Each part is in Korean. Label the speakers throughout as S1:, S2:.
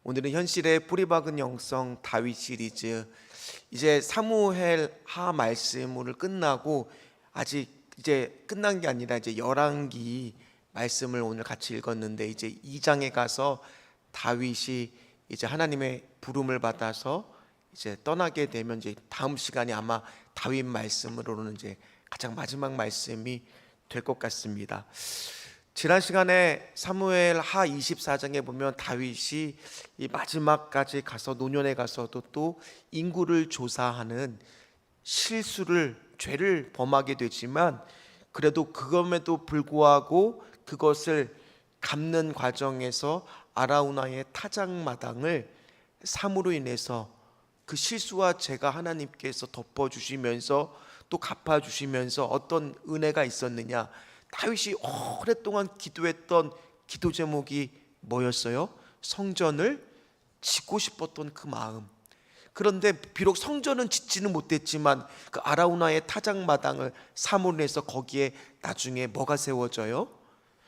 S1: 오늘은 현실의 뿌리박은 영성 다윗 시리즈, 이제 사무엘 하 말씀을 끝나고 아직 이제 끝난 게 아니라 이제 열왕기 말씀을 오늘 같이 읽었는데, 이제 2장에 가서 다윗이 이제 하나님의 부름을 받아서 이제 떠나게 되면 이제 다음 시간이 아마 다윗 말씀으로는 이제 가장 마지막 말씀이 될 것 같습니다. 지난 시간에 사무엘 하 24장에 보면 다윗이 이 마지막까지 가서 노년에 가서도 또 인구를 조사하는 실수를, 죄를 범하게 되지만, 그래도 그럼에도 불구하고 그것을 갚는 과정에서 아라우나의 타작마당을 삼으로 인해서 그 실수와 죄가 하나님께서 덮어주시면서 또 갚아주시면서 어떤 은혜가 있었느냐, 다윗이 오랫동안 기도했던 기도 제목이 뭐였어요? 성전을 짓고 싶었던 그 마음. 그런데 비록 성전은 짓지는 못했지만 그 아라우나의 타작마당을 삼으로 해서 거기에 나중에 뭐가 세워져요?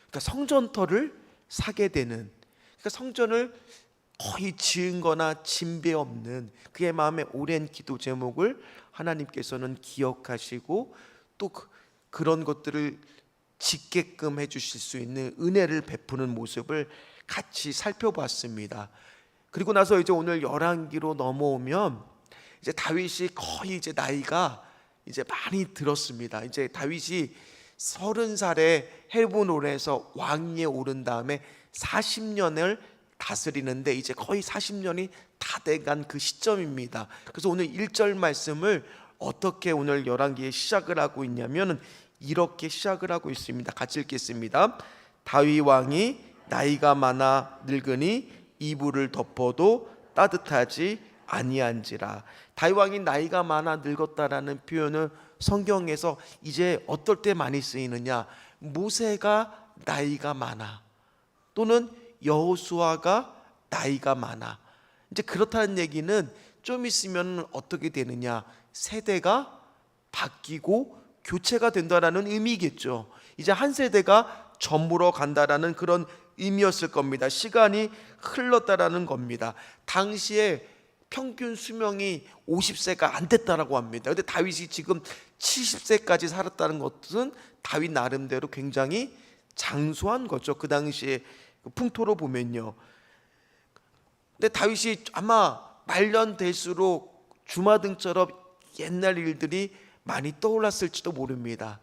S1: 그러니까 성전터를 사게 되는, 그러니까 성전을 거의 지은 거나 진배 없는 그의 마음의 오랜 기도 제목을 하나님께서는 기억하시고 또 그런 것들을 짓게끔 해주실 수 있는 은혜를 베푸는 모습을 같이 살펴봤습니다. 그리고 나서 이제 오늘 열왕기로 넘어오면 이제 다윗이 거의 이제 나이가 이제 많이 들었습니다. 이제 다윗이 30살에 헬브론에서 왕위에 오른 다음에 40년을 다스리는데 이제 거의 40년이 다 돼간 그 시점입니다. 그래서 오늘 1절 말씀을 어떻게 오늘 열왕기에 시작을 하고 있냐면 이렇게 시작을 하고 있습니다. 같이 읽겠습니다. 다윗 왕이 나이가 많아 늙으니 이불을 덮어도 따뜻하지 아니한지라. 다윗 왕이 나이가 많아 늙었다라는 표현을 성경에서 이제 어떨 때 많이 쓰이느냐, 모세가 나이가 많아 또는 여호수아가 나이가 많아. 이제 그렇다는 얘기는 좀 있으면 어떻게 되느냐, 세대가 바뀌고 교체가 된다라는 의미겠죠. 이제 한 세대가 저물어 간다라는 그런 의미였을 겁니다. 시간이 흘렀다라는 겁니다. 당시에 평균 수명이 50세가 안 됐다라고 합니다. 근데 다윗이 지금 70세까지 살았다는 것은 다윗 나름대로 굉장히 장수한 거죠. 그 당시에 풍토로 보면요. 근데 다윗이 아마 말년 될수록 주마등처럼 옛날 일들이 많이 떠올랐을지도 모릅니다.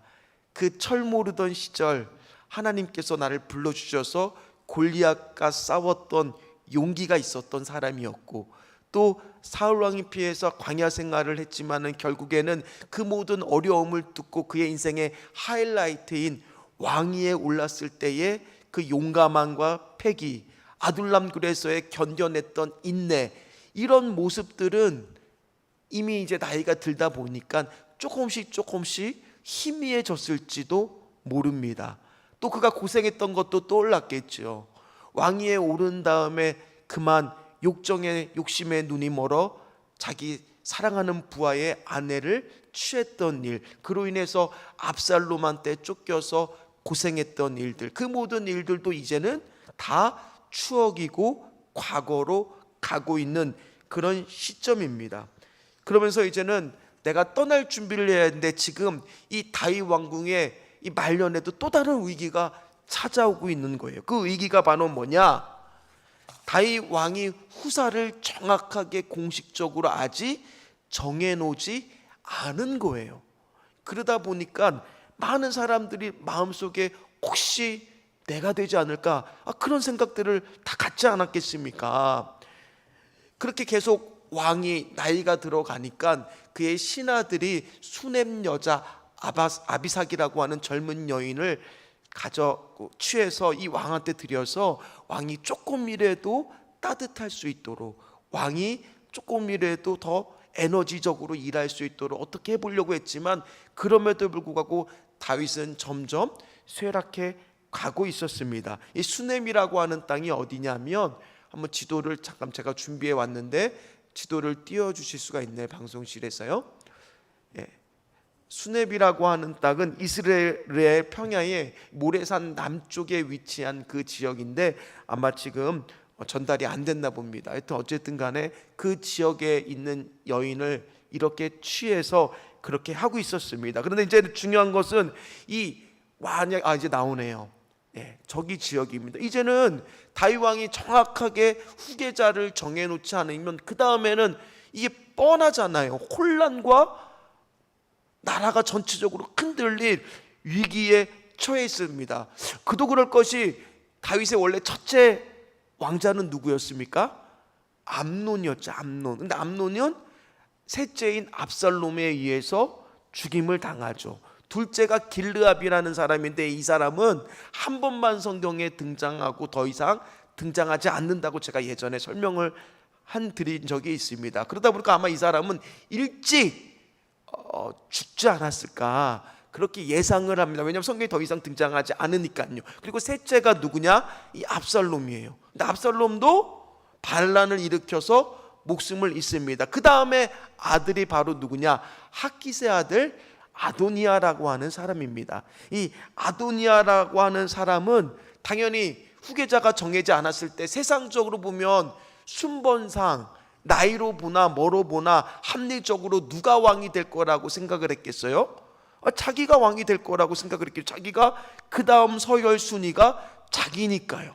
S1: 그 철 모르던 시절 하나님께서 나를 불러주셔서 골리앗과 싸웠던 용기가 있었던 사람이었고, 또 사울 왕이 피해서 광야 생활을 했지만은 결국에는 그 모든 어려움을 뚫고 그의 인생의 하이라이트인 왕위에 올랐을 때의 그 용감함과 패기, 아둘람 굴에서의 견뎌냈던 인내, 이런 모습들은 이미 이제 나이가 들다 보니까 조금씩 희미해졌을지도 모릅니다. 또 그가 고생했던 것도 떠올랐겠죠. 왕위에 오른 다음에 그만 욕심에 눈이 멀어 자기 사랑하는 부하의 아내를 취했던 일, 그로 인해서 압살롬한테 쫓겨서 고생했던 일들, 그 모든 일들도 이제는 다 추억이고 과거로 가고 있는 그런 시점입니다. 그러면서 이제는 내가 떠날 준비를 해야 하는데, 지금 이 다윗 왕궁의 이 말년에도 또 다른 위기가 찾아오고 있는 거예요. 그 위기가 바로 뭐냐? 다윗 왕이 후사를 정확하게 공식적으로 아직 정해놓지 않은 거예요. 그러다 보니까 많은 사람들이 마음속에 혹시 내가 되지 않을까, 그런 생각들을 다 갖지 않았겠습니까? 그렇게 계속 왕이 나이가 들어가니까 그의 신하들이 수넴 여자 아비삭이라고 하는 젊은 여인을 취해서 이 왕한테 드려서 왕이 조금이라도 따뜻할 수 있도록, 왕이 조금이라도 더 에너지적으로 일할 수 있도록 어떻게 해보려고 했지만, 그럼에도 불구하고 다윗은 점점 쇠락해 가고 있었습니다. 이 수넴이라고 하는 땅이 어디냐면, 한번 지도를 잠깐 제가 준비해 왔는데 지도를 띄워주실 수가 있나요? 방송실에서요. 예. 수넴이라고 하는 땅은 이스라엘의 평야의 모래산 남쪽에 위치한 그 지역인데, 아마 지금 전달이 안 됐나 봅니다. 하여튼 어쨌든 간에 그 지역에 있는 여인을 이렇게 취해서 그렇게 하고 있었습니다. 그런데 이제 중요한 것은 이 만약 이제 나오네요. 저기 지역입니다. 이제는 다윗 왕이 정확하게 후계자를 정해놓지 않으면 그 다음에는 이게 뻔하잖아요. 혼란과 나라가 전체적으로 흔들릴 위기에 처해 있습니다. 그도 그럴 것이 다윗의 원래 첫째 왕자는 누구였습니까? 암논이었죠. 암논. 근데 암논은 셋째인 압살롬에 의해서 죽임을 당하죠. 둘째가 길르압이라는 사람인데 이 사람은 한 번만 성경에 등장하고 더 이상 등장하지 않는다고 제가 예전에 설명을 드린 적이 있습니다. 그러다 보니까 아마 이 사람은 일찍 죽지 않았을까 그렇게 예상을 합니다. 왜냐하면 성경에 더 이상 등장하지 않으니까요. 그리고 셋째가 누구냐? 이 압살롬이에요. 근데 압살롬도 반란을 일으켜서 목숨을 잃습니다. 그 다음에 아들이 바로 누구냐? 핫깃의 아들 아도니아라고 하는 사람입니다. 이 아도니아라고 하는 사람은 당연히 후계자가 정해지 않았을 때 세상적으로 보면 순번상 나이로 보나 뭐로 보나 합리적으로 누가 왕이 될 거라고 생각을 했겠어요? 자기가 왕이 될 거라고 생각을 했겠죠. 자기가 그 다음 서열 순위가 자기니까요.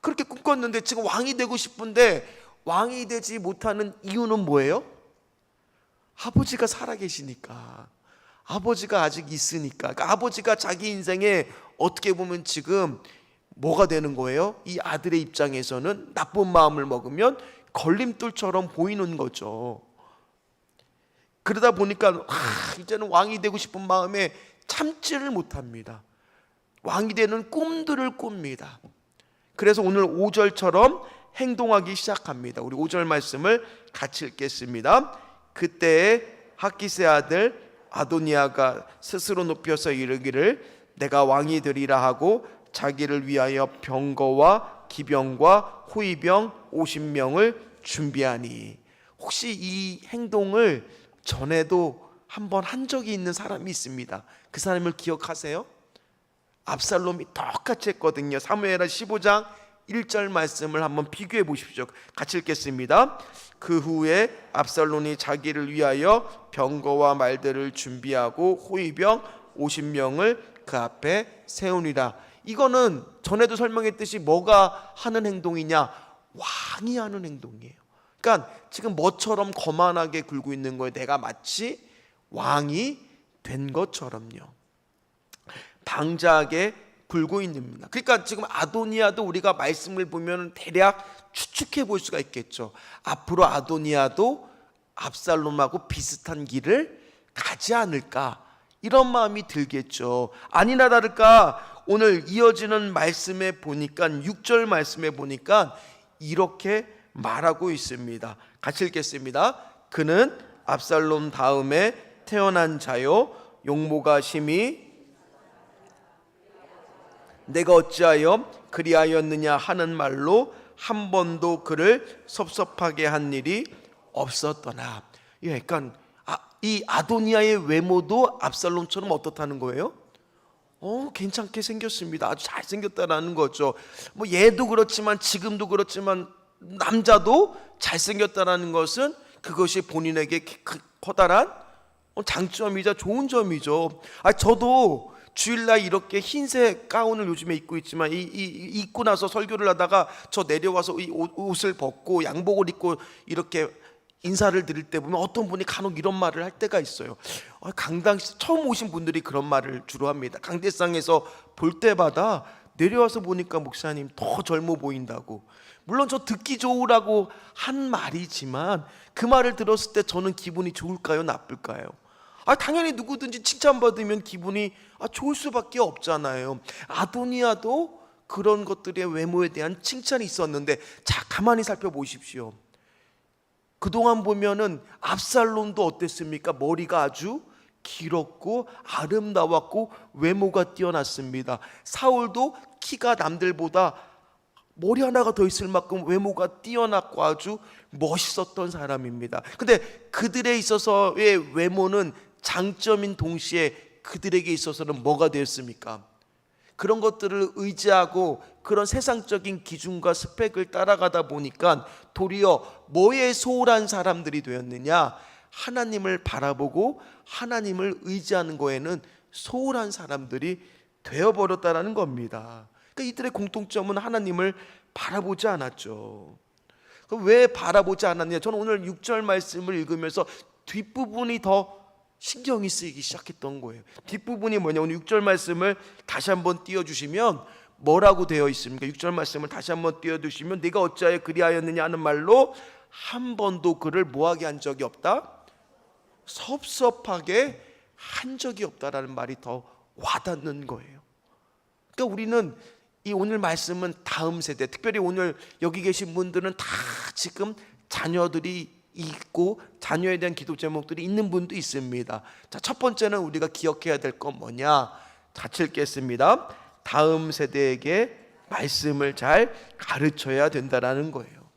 S1: 그렇게 꿈꿨는데 지금 왕이 되고 싶은데 왕이 되지 못하는 이유는 뭐예요? 아버지가 살아계시니까, 아버지가 아직 있으니까. 그러니까 아버지가 자기 인생에 어떻게 보면 지금 뭐가 되는 거예요? 이 아들의 입장에서는 나쁜 마음을 먹으면 걸림돌처럼 보이는 거죠. 그러다 보니까 이제는 왕이 되고 싶은 마음에 참지를 못합니다. 왕이 되는 꿈들을 꿉니다. 그래서 오늘 5절처럼 행동하기 시작합니다. 우리 5절 말씀을 같이 읽겠습니다. 그때 핫깃의 아들 아도니아가 스스로 높여서 이르기를 내가 왕이 되리라 하고 자기를 위하여 병거와 기병과 호위병 50명을 준비하니. 혹시 이 행동을 전에도 한번 한 적이 있는 사람이 있습니다. 그 사람을 기억하세요? 압살롬이 똑같이 했거든요. 사무엘하 15장 1절 말씀을 한번 비교해 보십시오. 같이 읽겠습니다. 그 후에 압살롬이 자기를 위하여 병거와 말들을 준비하고 호위병 50명을 그 앞에 세우니라. 이거는 전에도 설명했듯이 뭐가 하는 행동이냐? 왕이 하는 행동이에요. 그러니까 지금 뭐처럼 거만하게 굴고 있는 거예요. 내가 마치 왕이 된 것처럼요. 방자하게 굴고 있습니다. 그러니까 지금 아도니아도 우리가 말씀을 보면 대략 추측해 볼 수가 있겠죠. 앞으로 아도니아도 압살롬하고 비슷한 길을 가지 않을까, 이런 마음이 들겠죠. 아니나 다를까 오늘 이어지는 말씀에 보니까 6절 말씀에 보니까 이렇게 말하고 있습니다. 같이 읽겠습니다. 그는 압살롬 다음에 태어난 자요 용모가 심히 내가 어찌하여 그리하였느냐 하는 말로 한 번도 그를 섭섭하게 한 일이 없었더나. 그러니까 이 아도니아의 외모도 압살롬처럼 어떻다는 거예요? 괜찮게 생겼습니다. 아주 잘생겼다라는 거죠. 뭐 얘도 그렇지만 지금도 그렇지만 남자도 잘생겼다라는 것은 그것이 본인에게 커다란 장점이자 좋은 점이죠. 저도 주일날 이렇게 흰색 가운을 요즘에 입고 있지만 입고 나서 설교를 하다가 저 내려와서 이 옷을 벗고 양복을 입고 이렇게 인사를 드릴 때 보면 어떤 분이 간혹 이런 말을 할 때가 있어요. 강당 처음 오신 분들이 그런 말을 주로 합니다. 강대상에서 볼 때마다 내려와서 보니까 목사님 더 젊어 보인다고. 물론 저 듣기 좋으라고 한 말이지만 그 말을 들었을 때 저는 기분이 좋을까요, 나쁠까요? 당연히 누구든지 칭찬받으면 기분이 좋을 수밖에 없잖아요. 아도니아도 그런 것들의 외모에 대한 칭찬이 있었는데, 자, 가만히 살펴보십시오. 그동안 보면은 압살롬도 어땠습니까? 머리가 아주 길었고 아름다웠고 외모가 뛰어났습니다. 사울도 키가 남들보다 머리 하나가 더 있을 만큼 외모가 뛰어났고 아주 멋있었던 사람입니다. 근데 그들에 있어서의 외모는 장점인 동시에 그들에게 있어서는 뭐가 되었습니까? 그런 것들을 의지하고 그런 세상적인 기준과 스펙을 따라가다 보니까 도리어 뭐에 소홀한 사람들이 되었느냐? 하나님을 바라보고 하나님을 의지하는 거에는 소홀한 사람들이 되어버렸다라는 겁니다. 그러니까 이들의 공통점은 하나님을 바라보지 않았죠. 왜 바라보지 않았냐? 저는 오늘 6절 말씀을 읽으면서 뒷부분이 더 신경이 쓰이기 시작했던 거예요. 뒷부분이 뭐냐? 오늘 6절 말씀을 다시 한번 띄워주시면 뭐라고 되어 있습니까? 6절 말씀을 다시 한번 띄워주시면 네가 어찌하여 그리하였느냐 하는 말로 한 번도 그를 뭐하게 한 적이 없다? 섭섭하게 한 적이 없다라는 말이 더 와닿는 거예요. 그러니까 우리는 이 오늘 말씀은 다음 세대, 특별히 오늘 여기 계신 분들은 다 지금 자녀들이 있고 자녀에 대한 기도 제목들이 있는 분도 있습니다. 자, 첫 번째는 우리가 기억해야 될 건 뭐냐? 같이 읽겠습니다. 다음 세대에게 말씀을 잘 가르쳐야 된다라는 거예요.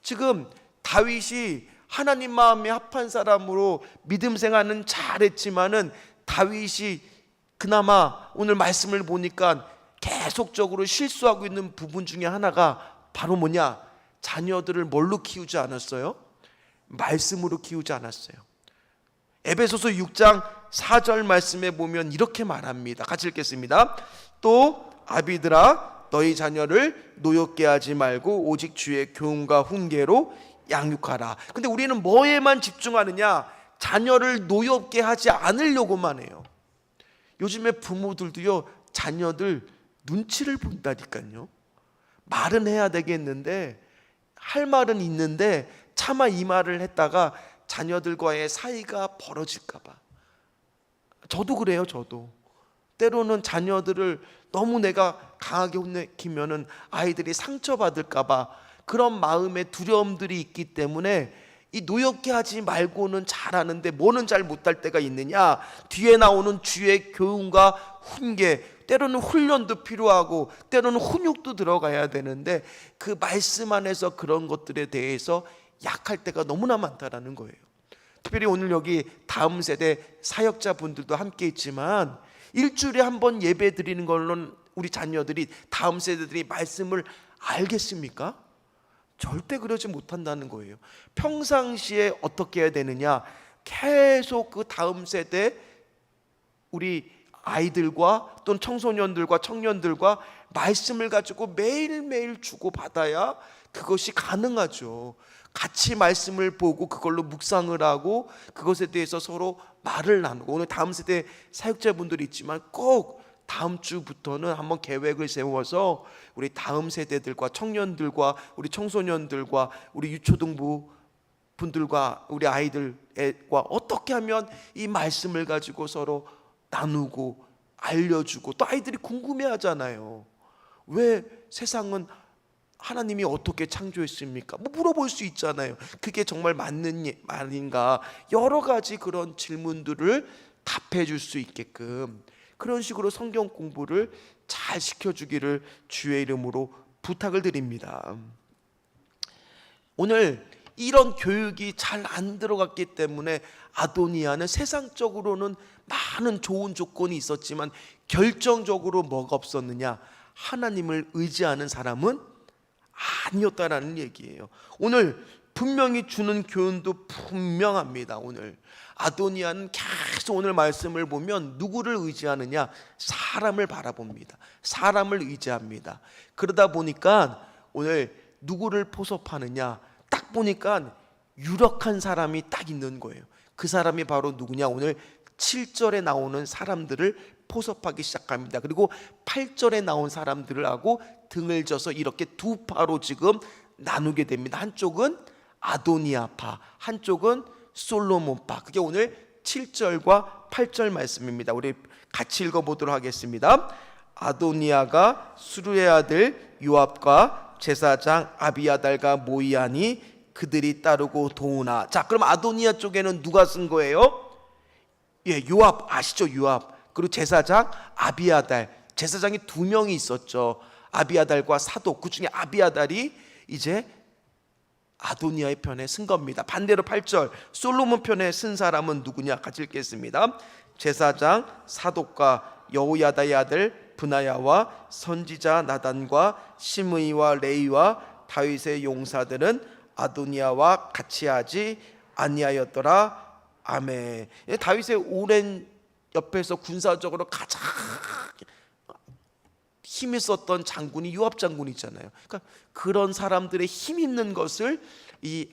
S1: 지금 다윗이 하나님 마음에 합한 사람으로 믿음 생활은 잘했지만은 다윗이 그나마 오늘 말씀을 보니까 계속적으로 실수하고 있는 부분 중에 하나가 바로 뭐냐? 자녀들을 뭘로 키우지 않았어요? 말씀으로 키우지 않았어요. 에베소서 6장 4절 말씀에 보면 이렇게 말합니다. 같이 읽겠습니다. 또 아비들아 너희 자녀를 노엽게 하지 말고 오직 주의 교훈과 훈계로 양육하라. 근데 우리는 뭐에만 집중하느냐? 자녀를 노엽게 하지 않으려고만 해요. 요즘에 부모들도요, 자녀들 눈치를 본다니까요. 말은 해야 되겠는데, 할 말은 있는데 차마 이 말을 했다가 자녀들과의 사이가 벌어질까 봐. 저도 그래요. 저도 때로는 자녀들을 너무 내가 강하게 혼내키면은 아이들이 상처받을까 봐 그런 마음의 두려움들이 있기 때문에 이 노엽게 하지 말고는 잘하는데 뭐는 잘 못할 때가 있느냐? 뒤에 나오는 주의 교훈과 훈계, 때로는 훈련도 필요하고 때로는 훈육도 들어가야 되는데 그 말씀 안에서 그런 것들에 대해서 약할 때가 너무나 많다라는 거예요. 특별히 오늘 여기 다음 세대 사역자분들도 함께 있지만 일주일에 한 번 예배 드리는 걸로는 우리 자녀들이, 다음 세대들이 말씀을 알겠습니까? 절대 그러지 못한다는 거예요. 평상시에 어떻게 해야 되느냐? 계속 그 다음 세대 우리 아이들과 또는 청소년들과 청년들과 말씀을 가지고 매일매일 주고받아야 그것이 가능하죠. 같이 말씀을 보고 그걸로 묵상을 하고 그것에 대해서 서로 말을 나누고, 오늘 다음 세대 사역자분들이 있지만 꼭 다음 주부터는 한번 계획을 세워서 우리 다음 세대들과 청년들과 우리 청소년들과 우리 유초등부 분들과 우리 아이들과 어떻게 하면 이 말씀을 가지고 서로 나누고 알려주고, 또 아이들이 궁금해하잖아요. 왜 세상은 하나님이 어떻게 창조했습니까? 뭐 물어볼 수 있잖아요. 그게 정말 맞는 말인가? 여러 가지 그런 질문들을 답해 줄 수 있게끔 그런 식으로 성경 공부를 잘 시켜주기를 주의 이름으로 부탁을 드립니다. 오늘 이런 교육이 잘 안 들어갔기 때문에 아도니아는 세상적으로는 많은 좋은 조건이 있었지만 결정적으로 뭐가 없었느냐? 하나님을 의지하는 사람은 아니었다라는 얘기예요. 오늘 분명히 주는 교훈도 분명합니다. 오늘 아도니아는 계속 오늘 말씀을 보면 누구를 의지하느냐? 사람을 바라봅니다. 사람을 의지합니다. 그러다 보니까 오늘 누구를 포섭하느냐? 딱 보니까 유력한 사람이 딱 있는 거예요. 그 사람이 바로 누구냐? 오늘 7절에 나오는 사람들을 포섭하기 시작합니다. 그리고 8절에 나온 사람들을 하고 등을 져서 이렇게 두 파로 지금 나누게 됩니다. 한쪽은 아도니아파, 한쪽은 솔로몬파. 그게 오늘 7절과 8절 말씀입니다. 우리 같이 읽어보도록 하겠습니다. 아도니아가 수르의 아들 요압과 제사장 아비아달과 모이하니 그들이 따르고 도우나. 자, 그럼 아도니아 쪽에는 누가 쓴 거예요? 예, 요압 아시죠? 요압. 그리고 제사장 아비아달. 제사장이 두 명이 있었죠. 아비아달과 사독. 그 중에 아비아달이 이제 아도니아의 편에 쓴 겁니다. 반대로 8절 솔로몬 편에 쓴 사람은 누구냐? 같이 읽겠습니다. 제사장 사독과 여호야다의 아들 브나야와 선지자 나단과 시므이와 레이와 다윗의 용사들은 아도니아와 같이 하지 아니하였더라. 아멘. 다윗의 오랜 옆에서 군사적으로 가장 힘이 썼던 장군이 요압 장군이잖아요. 그러니까 그런 사람들의 힘 있는 것을 이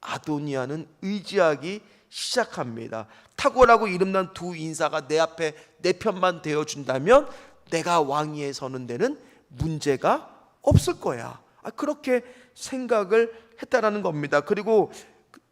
S1: 아도니아는 의지하기 시작합니다. 탁월하고 이름난 두 인사가 내 앞에 내 편만 되어준다면 내가 왕위에 서는 데는 문제가 없을 거야. 그렇게 생각을 했다라는 겁니다. 그리고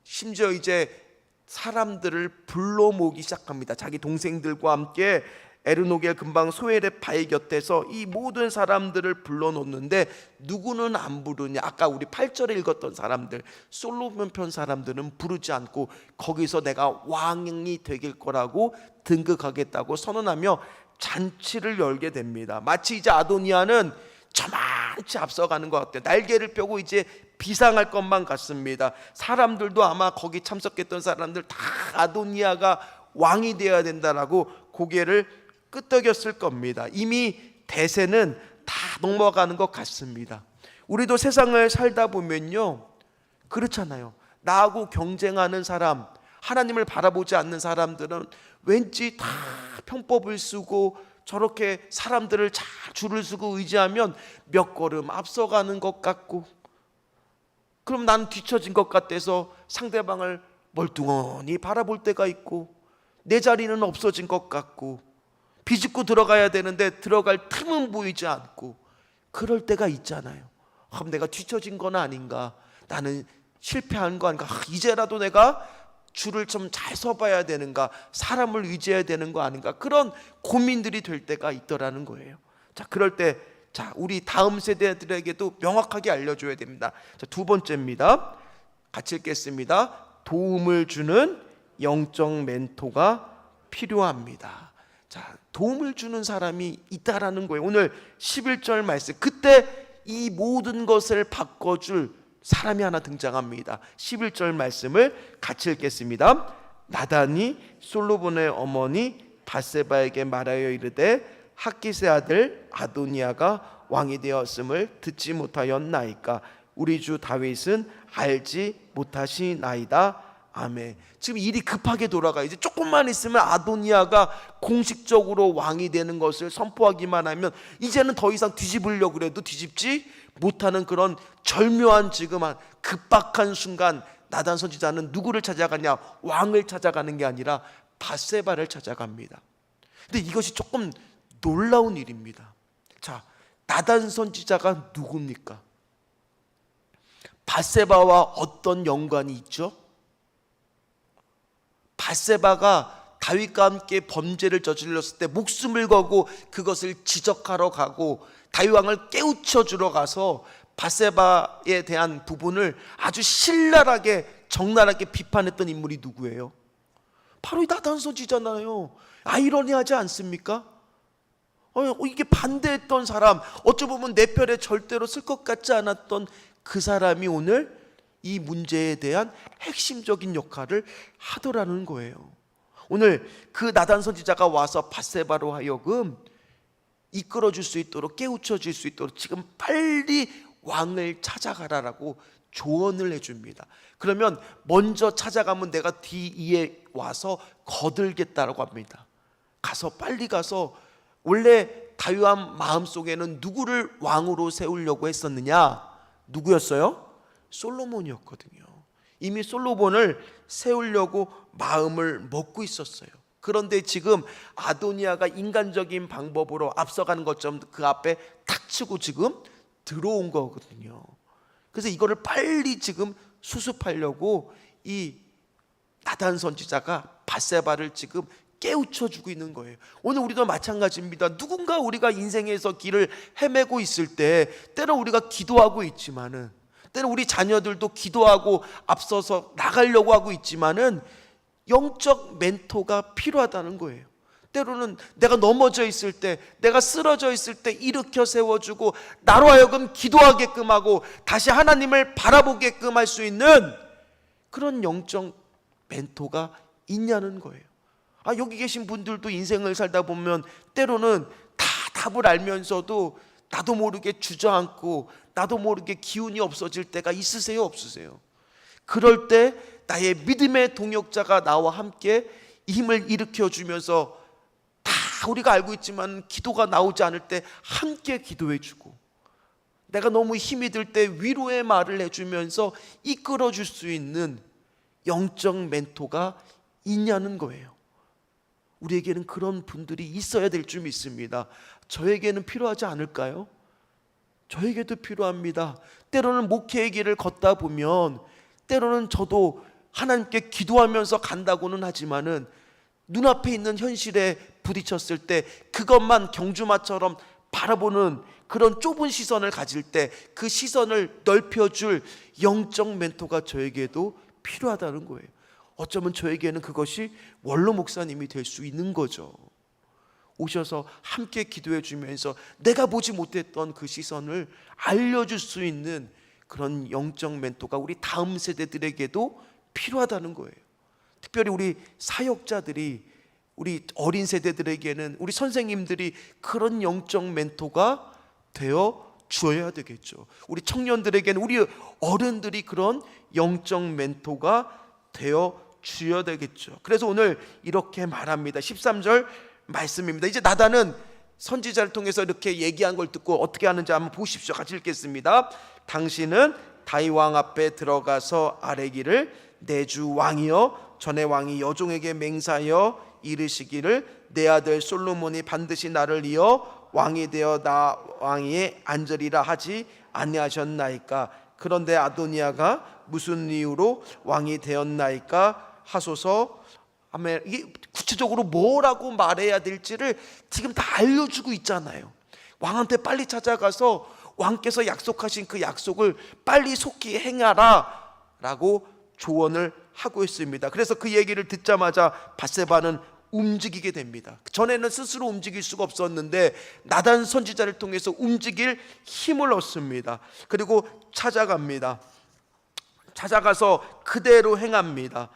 S1: 심지어 이제 사람들을 불러 모으기 시작합니다. 자기 동생들과 함께 에르노겔 근방 소엘의 바위 곁에서 이 모든 사람들을 불러놓는데 누구는 안 부르냐? 아까 우리 8절에 읽었던 사람들, 솔로몬 편 사람들은 부르지 않고 거기서 내가 왕이 되길 거라고 등극하겠다고 선언하며 잔치를 열게 됩니다. 마치 이제 아도니아는 저만치 앞서가는 것 같아요. 날개를 펴고 이제 비상할 것만 같습니다. 사람들도 아마 거기 참석했던 사람들 다 아도니아가 왕이 되어야 된다라고 고개를 끄덕였을 겁니다. 이미 대세는 다 넘어가는 것 같습니다. 우리도 세상을 살다 보면요, 그렇잖아요. 나하고 경쟁하는 사람, 하나님을 바라보지 않는 사람들은 왠지 다 편법을 쓰고 저렇게 사람들을 잘 줄을 서고 의지하면 몇 걸음 앞서가는 것 같고, 그럼 나는 뒤처진 것 같아서 상대방을 멀뚱하니 바라볼 때가 있고, 내 자리는 없어진 것 같고, 비집고 들어가야 되는데 들어갈 틈은 보이지 않고, 그럴 때가 있잖아요. 그럼 내가 뒤처진 건 아닌가, 나는 실패한 거 아닌가, 이제라도 내가 줄을 좀 잘 서봐야 되는가, 사람을 의지해야 되는 거 아닌가, 그런 고민들이 될 때가 있더라는 거예요. 자, 그럴 때 우리 다음 세대들에게도 명확하게 알려줘야 됩니다. 자, 두 번째입니다. 같이 읽겠습니다. 도움을 주는 영적 멘토가 필요합니다. 자, 도움을 주는 사람이 있다라는 거예요. 오늘 11절 말씀, 그때 이 모든 것을 바꿔줄 사람이 하나 등장합니다. 11절 말씀을 같이 읽겠습니다. 나단이 솔로몬의 어머니 밧세바에게 말하여 이르되 학기스의 아들 아도니아가 왕이 되었음을 듣지 못하였나이까? 우리 주 다윗은 알지 못하시나이다. 아멘. 지금 일이 급하게 돌아가. 이제 조금만 있으면 아도니아가 공식적으로 왕이 되는 것을 선포하기만 하면 이제는 더 이상 뒤집으려고 그래도 뒤집지 못하는 그런 절묘한 지금 급박한 순간, 나단 선지자는 누구를 찾아가냐? 왕을 찾아가는 게 아니라 밧세바를 찾아갑니다. 근데 이것이 조금 놀라운 일입니다. 자, 나단 선지자가 누굽니까? 밧세바와 어떤 연관이 있죠? 밧세바가 다윗과 함께 범죄를 저질렀을 때 목숨을 걸고 그것을 지적하러 가고 다윗 왕을 깨우쳐 주러 가서 밧세바에 대한 부분을 아주 신랄하게 적나라하게 비판했던 인물이 누구예요? 바로 이 나단 선지자잖아요. 아이러니하지 않습니까? 이게 반대했던 사람, 어찌 보면 내 편에 절대로 쓸 것 같지 않았던 그 사람이 오늘 이 문제에 대한 핵심적인 역할을 하더라는 거예요. 오늘 그 나단 선지자가 와서 밧세바로 하여금 이끌어줄 수 있도록, 깨우쳐줄 수 있도록 지금 빨리 왕을 찾아가라라고 조언을 해줍니다. 그러면 먼저 찾아가면 내가 뒤에 와서 거들겠다라고 합니다. 빨리 가서, 원래 다윗 왕 마음속에는 누구를 왕으로 세우려고 했었느냐? 누구였어요? 솔로몬이었거든요. 이미 솔로몬을 세우려고 마음을 먹고 있었어요. 그런데 지금 아도니아가 인간적인 방법으로 앞서가는 것처럼 그 앞에 탁 치고 지금 들어온 거거든요. 그래서 이거를 빨리 지금 수습하려고 이 나단 선지자가 밧세바를 지금 깨우쳐주고 있는 거예요. 오늘 우리도 마찬가지입니다. 누군가 우리가 인생에서 길을 헤매고 있을 때 때로 우리가 기도하고 있지만은, 때로 우리 자녀들도 기도하고 앞서서 나가려고 하고 있지만은 영적 멘토가 필요하다는 거예요. 때로는 내가 넘어져 있을 때, 내가 쓰러져 있을 때 일으켜 세워주고 나로 하여금 기도하게끔 하고 다시 하나님을 바라보게끔 할 수 있는 그런 영적 멘토가 있냐는 거예요. 여기 계신 분들도 인생을 살다 보면 때로는 다 답을 알면서도 나도 모르게 주저앉고 나도 모르게 기운이 없어질 때가 있으세요, 없으세요? 그럴 때 나의 믿음의 동역자가 나와 함께 힘을 일으켜주면서, 다 우리가 알고 있지만 기도가 나오지 않을 때 함께 기도해주고, 내가 너무 힘이 들 때 위로의 말을 해주면서 이끌어줄 수 있는 영적 멘토가 있냐는 거예요. 우리에게는 그런 분들이 있어야 될 줄 믿습니다. 저에게는 필요하지 않을까요? 저에게도 필요합니다. 때로는 목회의 길을 걷다 보면, 때로는 저도 하나님께 기도하면서 간다고는 하지만은 눈앞에 있는 현실에 부딪혔을 때 그것만 경주마처럼 바라보는 그런 좁은 시선을 가질 때 그 시선을 넓혀줄 영적 멘토가 저에게도 필요하다는 거예요. 어쩌면 저에게는 그것이 원로 목사님이 될 수 있는 거죠. 오셔서 함께 기도해 주면서 내가 보지 못했던 그 시선을 알려줄 수 있는 그런 영적 멘토가 우리 다음 세대들에게도 필요하다는 거예요. 특별히 우리 사역자들이, 우리 어린 세대들에게는 우리 선생님들이 그런 영적 멘토가 되어 주어야 되겠죠. 우리 청년들에게는 우리 어른들이 그런 영적 멘토가 되어 주어야 되겠죠. 그래서 오늘 이렇게 말합니다. 13절 말씀입니다. 이제 나단은 선지자를 통해서 이렇게 얘기한 걸 듣고 어떻게 하는지 한번 보십시오. 같이 읽겠습니다. 당신은 다윗 왕 앞에 들어가서 아뢰기를, 내 주 왕이여, 전에 왕이 여종에게 맹세하여 이르시기를, 내 아들 솔로몬이 반드시 나를 이어 왕이 되어 나 왕위에 앉으리라 하지 아니하셨나이까? 그런데 아도니아가 무슨 이유로 왕이 되었나이까 하소서. 아멘. 이게 구체적으로 뭐라고 말해야 될지를 지금 다 알려주고 있잖아요. 왕한테 빨리 찾아가서 왕께서 약속하신 그 약속을 빨리 속히 행하라 라고 조언을 하고 있습니다. 그래서 그 얘기를 듣자마자 밧세바는 움직이게 됩니다. 전에는 스스로 움직일 수가 없었는데 나단 선지자를 통해서 움직일 힘을 얻습니다. 그리고 찾아갑니다. 찾아가서 그대로 행합니다.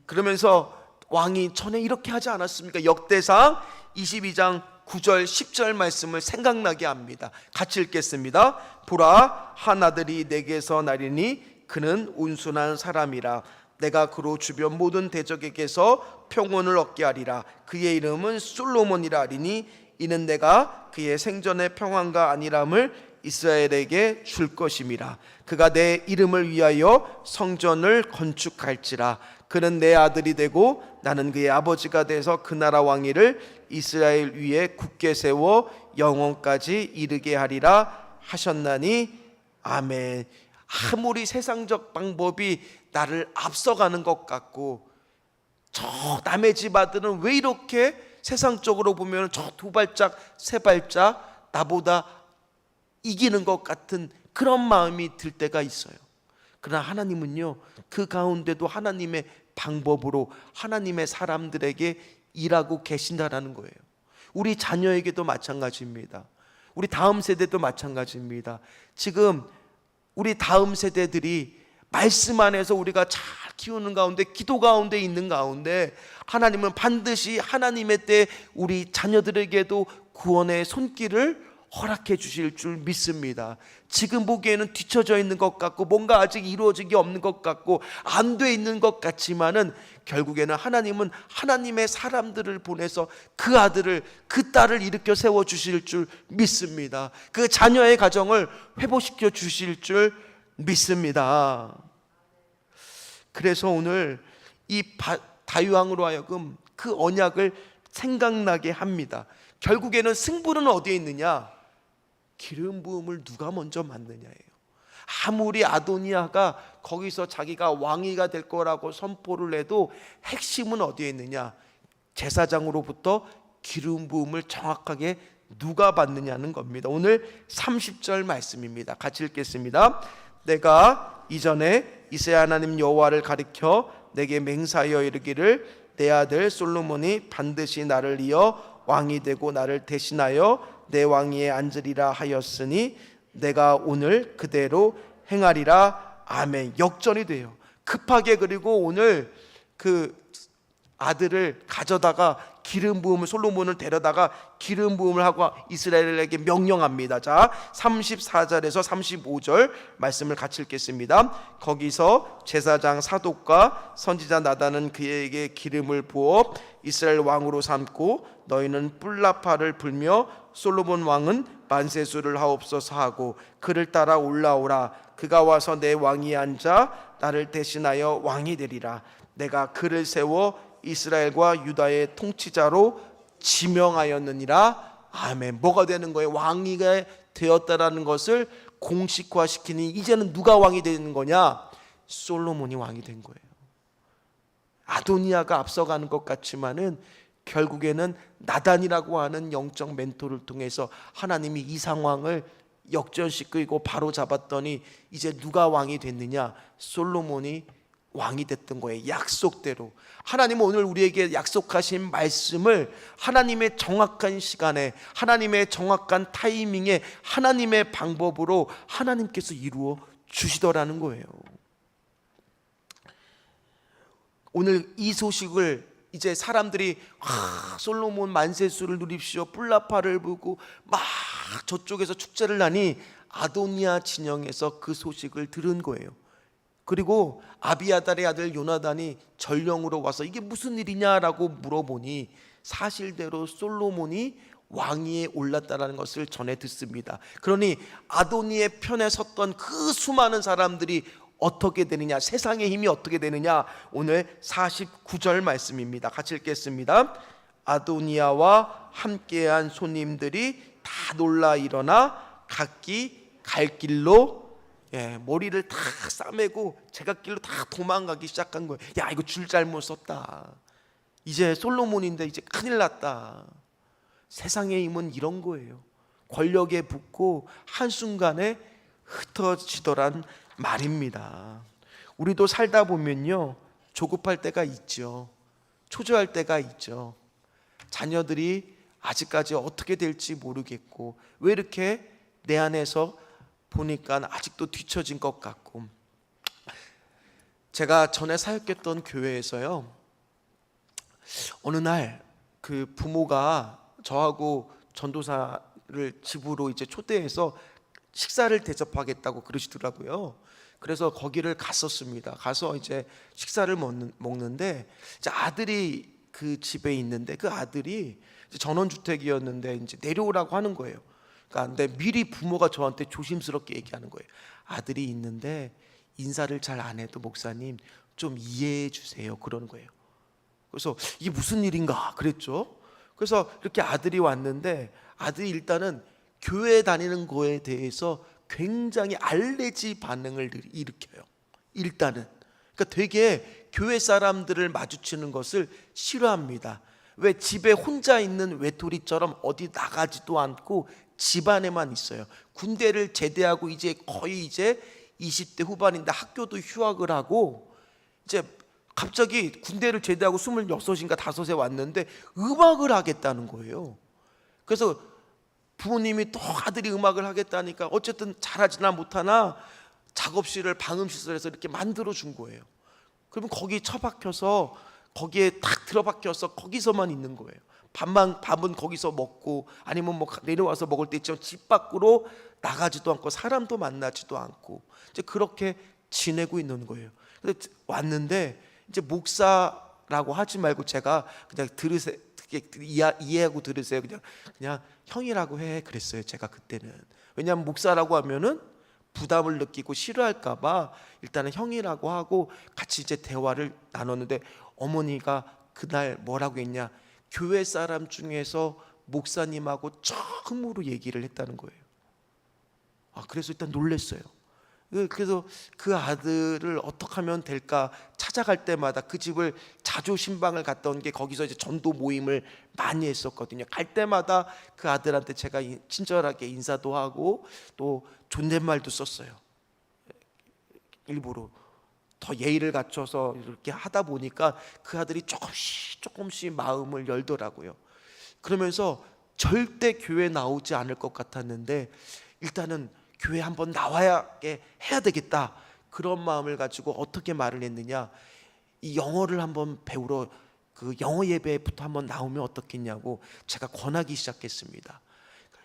S1: 그러면서 왕이 전에 이렇게 하지 않았습니까? 역대상 22장 9절 10절 말씀을 생각나게 합니다. 같이 읽겠습니다. 보라, 한 아들이 내게서 나리니 그는 온순한 사람이라. 내가 그로 주변 모든 대적에게서 평온을 얻게 하리라. 그의 이름은 솔로몬이라 하리니 이는 내가 그의 생전의 평안과 안일함을 이스라엘에게 줄 것임이라. 그가 내 이름을 위하여 성전을 건축할지라. 그는 내 아들이 되고 나는 그의 아버지가 돼서 그 나라 왕위를 이스라엘 위에 굳게 세워 영원까지 이르게 하리라 하셨나니 아멘. 아무리 세상적 방법이 나를 앞서가는 것 같고, 저 남의 집 아들은 왜 이렇게 세상적으로 보면 저 두 발짝 세 발짝 나보다 이기는 것 같은 그런 마음이 들 때가 있어요. 그러나 하나님은요, 그 가운데도 하나님의 방법으로 하나님의 사람들에게 일하고 계신다라는 거예요. 우리 자녀에게도 마찬가지입니다. 우리 다음 세대도 마찬가지입니다. 지금 우리 다음 세대들이 말씀 안에서 우리가 잘 키우는 가운데, 기도 가운데 있는 가운데 하나님은 반드시 하나님의 때 우리 자녀들에게도 구원의 손길을 허락해 주실 줄 믿습니다. 지금 보기에는 뒤처져 있는 것 같고 뭔가 아직 이루어지기 없는 것 같고 안 돼 있는 것 같지만은 결국에는 하나님은 하나님의 사람들을 보내서 그 아들을 그 딸을 일으켜 세워 주실 줄 믿습니다. 그 자녀의 가정을 회복시켜 주실 줄 믿습니다. 그래서 오늘 이 다윗 왕으로 하여금 그 언약을 생각나게 합니다. 결국에는 승부는 어디에 있느냐? 기름 부음을 누가 먼저 맞느냐예요. 아무리 아도니아가 거기서 자기가 왕위가 될 거라고 선포를 해도 핵심은 어디에 있느냐? 제사장으로부터 기름 부음을 정확하게 누가 받느냐는 겁니다. 오늘 30절 말씀입니다. 같이 읽겠습니다. 내가 이전에 이스라엘 하나님 여호와를 가리켜 내게 맹세하여 이르기를, 내 아들 솔로몬이 반드시 나를 이어 왕이 되고 나를 대신하여 내 왕위에 앉으리라 하였으니 내가 오늘 그대로 행하리라. 아멘. 역전이 돼요. 급하게. 그리고 오늘 그 아들을 가져다가 기름 부음을 솔로몬을 데려다가 기름 부음을 하고 이스라엘에게 명령합니다. 자, 34절에서 35절 말씀을 같이 읽겠습니다. 거기서 제사장 사독과 선지자 나단은 그에게 기름을 부어 이스라엘 왕으로 삼고 너희는 뿔나파를 불며 솔로몬 왕은 만세수를 하옵소서 하고 그를 따라 올라오라. 그가 와서 내 왕위에 앉아 나를 대신하여 왕이 되리라. 내가 그를 세워 이스라엘과 유다의 통치자로 지명하였느니라. 아멘. 뭐가 되는 거예요? 왕위가 되었다라는 것을 공식화시키니 이제는 누가 왕이 되는 거냐? 솔로몬이 왕이 된 거예요. 아도니아가 앞서가는 것 같지만은 결국에는 나단이라고 하는 영적 멘토를 통해서 하나님이 이 상황을 역전시키고 바로 잡았더니 이제 누가 왕이 됐느냐? 솔로몬이 왕이 됐던 거예요. 약속대로. 하나님은 오늘 우리에게 약속하신 말씀을 하나님의 정확한 시간에, 하나님의 정확한 타이밍에, 하나님의 방법으로 하나님께서 이루어 주시더라는 거예요. 오늘 이 소식을 이제 사람들이 솔로몬 만세수를 누립시오, 뿔나파를 불고 막 저쪽에서 축제를 하니 아도니아 진영에서 그 소식을 들은 거예요. 그리고 아비아달의 아들 요나단이 전령으로 와서 이게 무슨 일이냐라고 물어보니 사실대로 솔로몬이 왕위에 올랐다는 것을 전해 듣습니다. 그러니 아도니의 편에 섰던 그 수많은 사람들이 어떻게 되느냐, 세상의 힘이 어떻게 되느냐, 오늘 49절 말씀입니다. 같이 읽겠습니다. 아도니아와 함께한 손님들이 다 놀라 일어나 각기 갈 길로 머리를 다 싸매고 제갓길로 다 도망가기 시작한 거예요. 야, 이거 줄 잘못 썼다. 이제 솔로몬인데 이제 큰일 났다. 세상의 힘은 이런 거예요. 권력에 붙고 한순간에 흩어지더란 말입니다. 우리도 살다 보면요, 조급할 때가 있죠. 초조할 때가 있죠. 자녀들이 아직까지 어떻게 될지 모르겠고 왜 이렇게 내 안에서 보니까 아직도 뒤처진 것 같고. 제가 전에 사역했던 교회에서요, 어느 날 그 부모가 저하고 전도사를 집으로 이제 초대해서 식사를 대접하겠다고 그러시더라고요. 그래서 거기를 갔었습니다. 가서 이제 식사를 먹는데 이제 아들이 그 집에 있는데 그 아들이 전원주택이었는데 이제 내려오라고 하는 거예요. 그러니까 근데 미리 부모가 저한테 조심스럽게 얘기하는 거예요. 아들이 있는데 인사를 잘 안 해도 목사님 좀 이해해 주세요, 그러는 거예요. 그래서 이게 무슨 일인가 그랬죠. 그래서 이렇게 아들이 왔는데 아들이 일단은 교회 다니는 거에 대해서 굉장히 알레르기 반응을 일으켜요. 일단은 그러니까 되게 교회 사람들을 마주치는 것을 싫어합니다. 왜? 집에 혼자 있는 외톨이처럼 어디 나가지도 않고 집안에만 있어요. 군대를 제대하고 이제 거의 이제 20대 후반인데 학교도 휴학을 하고 이제 갑자기 군대를 제대하고 26인가 5에 왔는데 음악을 하겠다는 거예요. 그래서 부모님이 또 아들이 음악을 하겠다니까 어쨌든 잘하지나 못하나 작업실을 방음시설에서 이렇게 만들어 준 거예요. 그러면 거기 처박혀서 거기에 탁 들어박혀서 거기서만 있는 거예요. 밥은 거기서 먹고 아니면 뭐 내려와서 먹을 때 있지만 집 밖으로 나가지도 않고 사람도 만나지도 않고 이제 그렇게 지내고 있는 거예요. 근데 왔는데 이제 목사라고 하지 말고 제가 그냥 들으세요, 이해하고 들으세요. 그냥 형이라고 해 그랬어요. 제가 그때는. 왜냐하면 목사라고 하면은 부담을 느끼고 싫어할까봐 일단은 형이라고 하고 같이 이제 대화를 나눴는데 어머니가 그날 뭐라고 했냐? 교회 사람 중에서 목사님하고 처음으로 얘기를 했다는 거예요. 그래서 일단 놀랐어요. 그래서 그 아들을 어떻게 하면 될까 찾아갈 때마다 그 집을 자주 신방을 갔던 게 거기서 이제 전도 모임을 많이 했었거든요. 갈 때마다 그 아들한테 제가 친절하게 인사도 하고 또 존댓말도 썼어요. 일부러 더 예의를 갖춰서 이렇게 하다 보니까 그 아들이 조금씩 마음을 열더라고요. 그러면서 절대 교회 나오지 않을 것 같았는데 일단은 교회 한번 나와야 해야 되겠다, 그런 마음을 가지고 어떻게 말을 했느냐, 이 영어를 한번 배우러 그 영어 예배부터 한번 나오면 어떻겠냐고 제가 권하기 시작했습니다.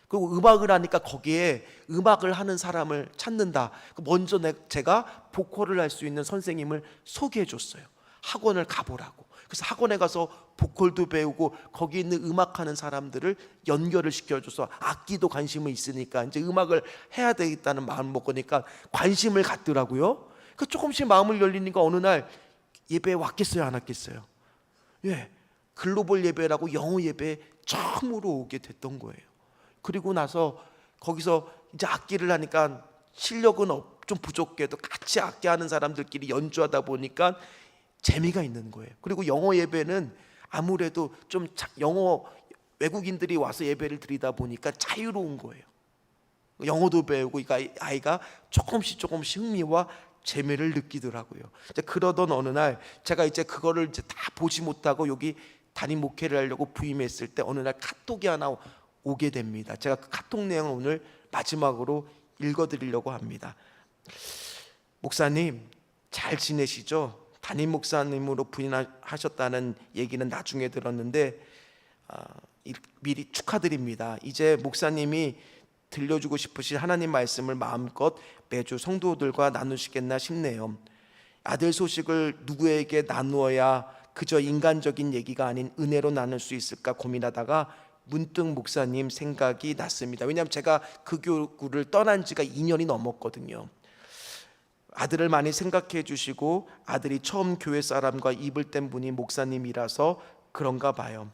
S1: 그리고 음악을 하니까 거기에 음악을 하는 사람을 찾는다. 먼저 제가 보컬을 할 수 있는 선생님을 소개해 줬어요. 학원을 가보라고. 그래서 학원에 가서 보컬도 배우고 거기 있는 음악하는 사람들을 연결을 시켜줘서 악기도 관심이 있으니까 이제 음악을 해야 되겠다는 마음을 먹으니까 관심을 갖더라고요. 그 조금씩 마음을 열리니까 어느 날 예배에 왔겠어요, 안 왔겠어요? 예, 글로벌 예배라고 영어 예배에 처음으로 오게 됐던 거예요. 그리고 나서 거기서 이제 악기를 하니까 실력은 좀 부족해도 같이 악기하는 사람들끼리 연주하다 보니까 재미가 있는 거예요. 그리고 영어 예배는 아무래도 좀 영어 외국인들이 와서 예배를 드리다 보니까 자유로운 거예요. 영어도 배우고 아이가 조금씩 흥미와 재미를 느끼더라고요. 이제 그러던 어느 날 제가 이제 그거를 이제 다 보지 못하고 여기 담임 목회를 하려고 부임했을 때 어느 날 카톡이 하나 오게 됩니다. 제가 그 카톡 내용을 오늘 마지막으로 읽어드리려고 합니다. 목사님 잘 지내시죠? 담임 목사님으로 부임하셨다는 얘기는 나중에 들었는데 미리 축하드립니다. 이제 목사님이 들려주고 싶으신 하나님 말씀을 마음껏 매주 성도들과 나누시겠나 싶네요. 아들 소식을 누구에게 나누어야 그저 인간적인 얘기가 아닌 은혜로 나눌 수 있을까 고민하다가 문득 목사님 생각이 났습니다. 왜냐하면 제가 그 교구를 떠난 지가 2년이 넘었거든요. 아들을 많이 생각해 주시고 아들이 처음 교회 사람과 입을 뗀 분이 목사님이라서 그런가 봐요.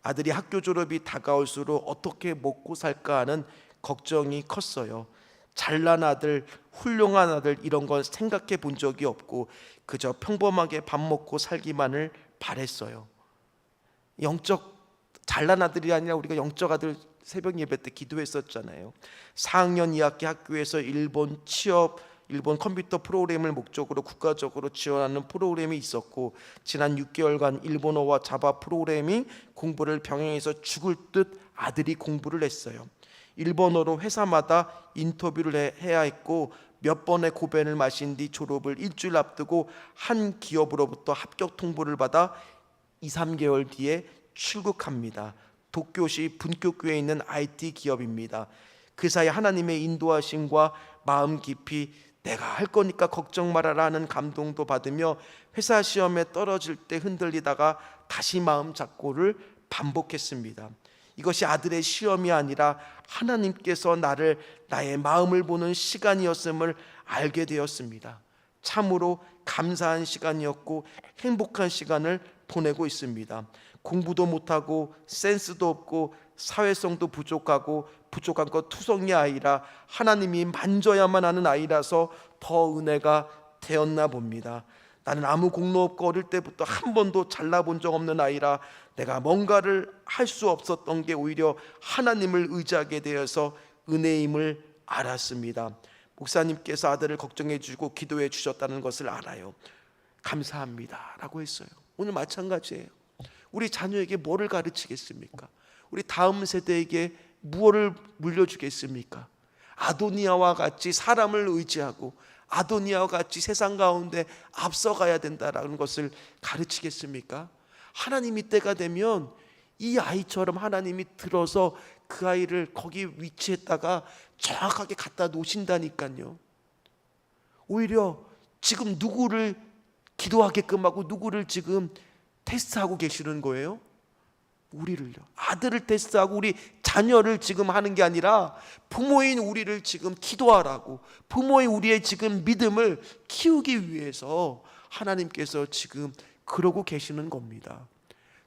S1: 아들이 학교 졸업이 다가올수록 어떻게 먹고 살까 하는 걱정이 컸어요. 잘난 아들, 훌륭한 아들 이런 건 생각해 본 적이 없고 그저 평범하게 밥 먹고 살기만을 바랬어요. 영적 잘난 아들이 아니라 우리가 영적 아들 새벽 예배 때 기도했었잖아요. 4학년 2학기 학교에서 일본 컴퓨터 프로그램을 목적으로 국가적으로 지원하는 프로그램이 있었고 지난 6개월간 일본어와 자바 프로그래밍 공부를 병행해서 죽을 듯 아들이 공부를 했어요. 일본어로 회사마다 인터뷰를 해야 했고 몇 번의 고변을 마신 뒤 졸업을 일주일 앞두고 한 기업으로부터 합격 통보를 받아 2-3개월 뒤에 출국합니다. 도쿄시 분교구에 있는 IT 기업입니다. 그 사이 하나님의 인도하심과 마음 깊이 내가 할 거니까 걱정 말아라 하는 감동도 받으며 회사 시험에 떨어질 때 흔들리다가 다시 마음 잡고를 반복했습니다. 이것이 아들의 시험이 아니라 하나님께서 나의 마음을 보는 시간이었음을 알게 되었습니다. 참으로 감사한 시간이었고 행복한 시간을 보내고 있습니다. 공부도 못하고 센스도 없고 사회성도 부족하고 부족한 것 투성이 아이라 하나님이 만져야만 하는 아이라서 더 은혜가 되었나 봅니다. 나는 아무 공로 없고 어릴 때부터 한 번도 잘나본 적 없는 아이라 내가 뭔가를 할 수 없었던 게 오히려 하나님을 의지하게 되어서 은혜임을 알았습니다. 목사님께서 아들을 걱정해 주고 기도해 주셨다는 것을 알아요. 감사합니다 라고 했어요. 오늘 마찬가지예요. 우리 자녀에게 뭐를 가르치겠습니까? 우리 다음 세대에게 무엇을 물려주겠습니까? 아도니아와 같이 사람을 의지하고 아도니아와 같이 세상 가운데 앞서가야 된다라는 것을 가르치겠습니까? 하나님이 때가 되면 이 아이처럼 하나님이 들어서 그 아이를 거기 위치에다가 정확하게 갖다 놓으신다니까요. 오히려 지금 누구를 기도하게끔 하고 누구를 지금 테스트하고 계시는 거예요? 우리를요. 아들을 테스트하고 우리 자녀를 지금 하는 게 아니라 부모인 우리를 지금 기도하라고, 부모인 우리의 지금 믿음을 키우기 위해서 하나님께서 지금 그러고 계시는 겁니다.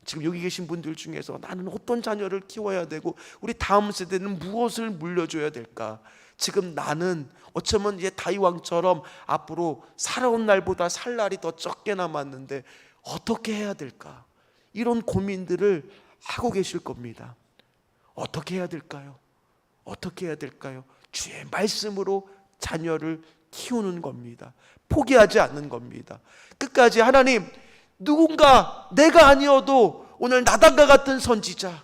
S1: 지금 여기 계신 분들 중에서 나는 어떤 자녀를 키워야 되고 우리 다음 세대는 무엇을 물려줘야 될까? 지금 나는 어쩌면 이제 다윗 왕처럼 앞으로 살아온 날보다 살 날이 더 적게 남았는데 어떻게 해야 될까? 이런 고민들을 하고 계실 겁니다. 어떻게 해야 될까요? 어떻게 해야 될까요? 주의 말씀으로 자녀를 키우는 겁니다. 포기하지 않는 겁니다. 끝까지 하나님, 누군가 내가 아니어도 오늘 나단과 같은 선지자,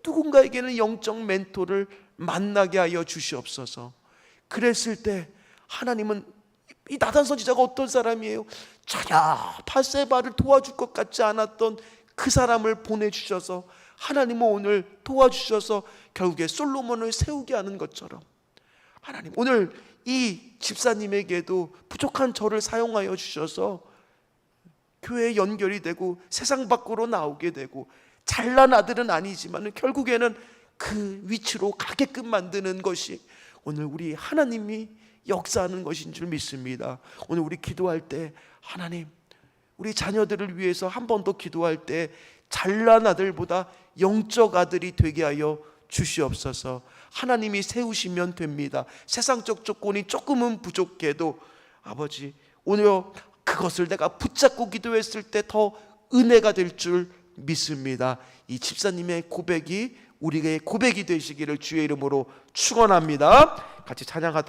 S1: 누군가에게는 영적 멘토를 만나게 하여 주시옵소서. 그랬을 때 하나님은 이 나단 선지자가 어떤 사람이에요? 전혀 밧세바를 도와줄 것 같지 않았던 그 사람을 보내주셔서 하나님은 오늘 도와주셔서 결국에 솔로몬을 세우게 하는 것처럼 하나님 오늘 이 집사님에게도 부족한 저를 사용하여 주셔서 교회에 연결이 되고 세상 밖으로 나오게 되고 잘난 아들은 아니지만 결국에는 그 위치로 가게끔 만드는 것이 오늘 우리 하나님이 역사하는 것인 줄 믿습니다. 오늘 우리 기도할 때 하나님 우리 자녀들을 위해서 한 번 더 기도할 때 잘난 아들보다 영적 아들이 되게 하여 주시옵소서. 하나님이 세우시면 됩니다. 세상적 조건이 조금은 부족해도 아버지 오히려 그것을 내가 붙잡고 기도했을 때 더 은혜가 될 줄 믿습니다. 이 집사님의 고백이 우리의 고백이 되시기를 주의 이름으로 축원합니다. 같이 찬양하도록